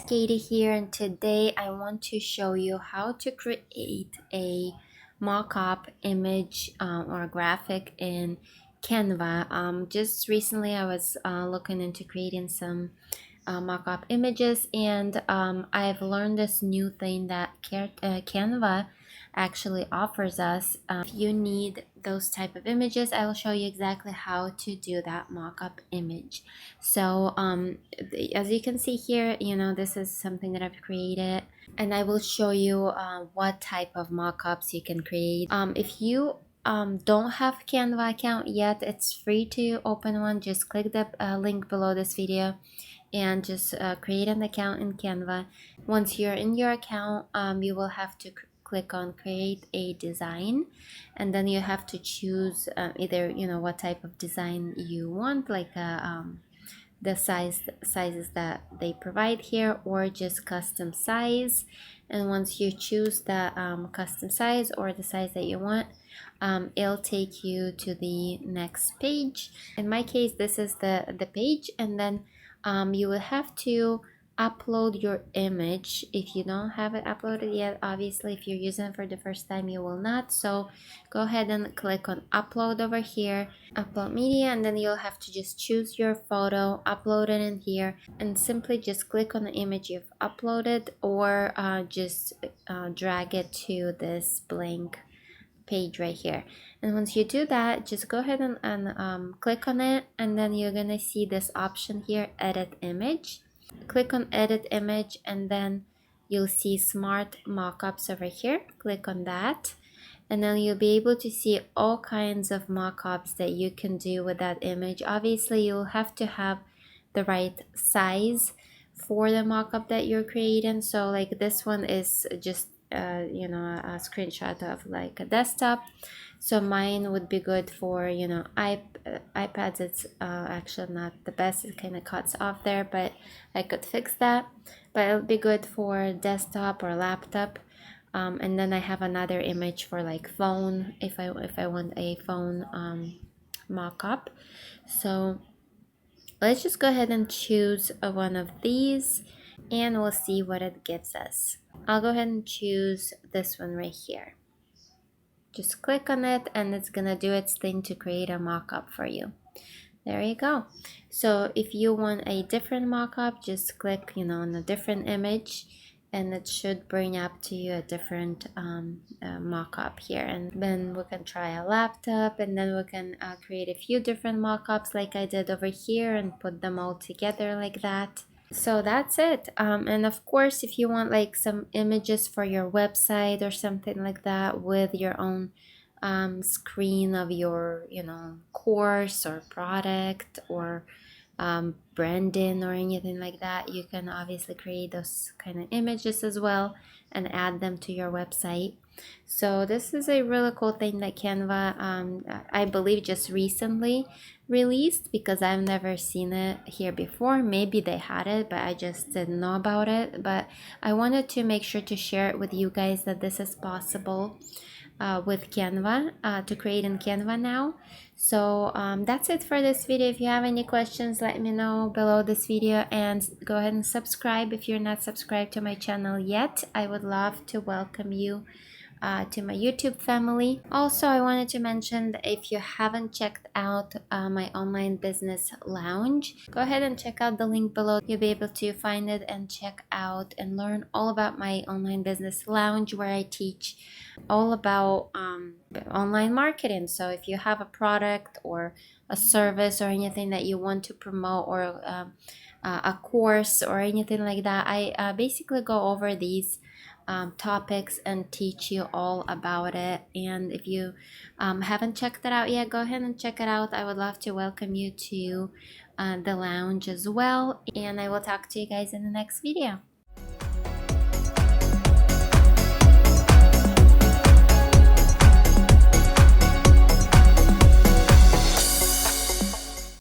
Katie here, and today I want to show you how to create a mock-up image or graphic in Canva. Just recently I was looking into creating some mock-up images, and I've learned this new thing that Canva actually offers us. If you need those type of images, I will show you exactly how to do that mock-up image. So as you can see here, this is something that I've created, and I will show you what type of mock-ups you can create. If you don't have Canva account yet, it's free to open one. Just click the link below this video and just create an account in Canva. Once you're in your account, you will have to click on create a design, and then you have to choose either what type of design you want, like the sizes that they provide here, or just custom size. And once you choose the custom size or the size that you want, it'll take you to the next page. In my case, this is the page, and then you will have to upload your image. If you don't have it uploaded yet, obviously if you're using it for the first time, you will not. So go ahead and click on upload over here, upload media, and then you'll have to just choose your photo, upload it in here, and simply just click on the image you've uploaded, or just drag it to this blank page right here. And once you do that, just go ahead and click on it, and then you're gonna see this option here, edit image. Click on edit image, and then you'll see smart mockups over here. Click on that, and then you'll be able to see all kinds of mockups that you can do with that image. Obviously you'll have to have the right size for the mockup that you're creating. So like this one is just a screenshot of like a desktop, so mine would be good for iPads. It's actually not the best, it kind of cuts off there, but I could fix that. But it'll be good for desktop or laptop. And then I have another image for like phone, if I want a phone mock-up. So let's just go ahead and choose one of these, and we'll see what it gives us. I'll go ahead and choose this one right here. Just click on it, and it's gonna do its thing to create a mock-up for you. There you go. So if you want a different mock-up, just click on a different image, and it should bring up to you a different mock-up here. And then we can try a laptop, and then we can create a few different mock-ups like I did over here, and put them all together like that. So that's it. And of course, if you want like some images for your website or something like that, with your own screen of your course or product, or branding or anything like that, you can obviously create those kind of images as well and add them to your website. So this is a really cool thing that Canva I believe just recently released, because I've never seen it here before. Maybe they had it, but I just didn't know about it. But I wanted to make sure to share it with you guys, that this is possible with Canva, to create in Canva now. So that's it for this video. If you have any questions, let me know below this video, and go ahead and subscribe if you're not subscribed to my channel yet. I would love to welcome you to my YouTube family. Also, I wanted to mention that if you haven't checked out my online business lounge, go ahead and check out the link below. You'll be able to find it and check out and learn all about my online business lounge, where I teach all about online marketing. So if you have a product or a service or anything that you want to promote, or a course or anything like that, I basically go over these topics and teach you all about it. And if you haven't checked it out yet, go ahead and check it out. I would love to welcome you to the lounge as well, and I will talk to you guys in the next video.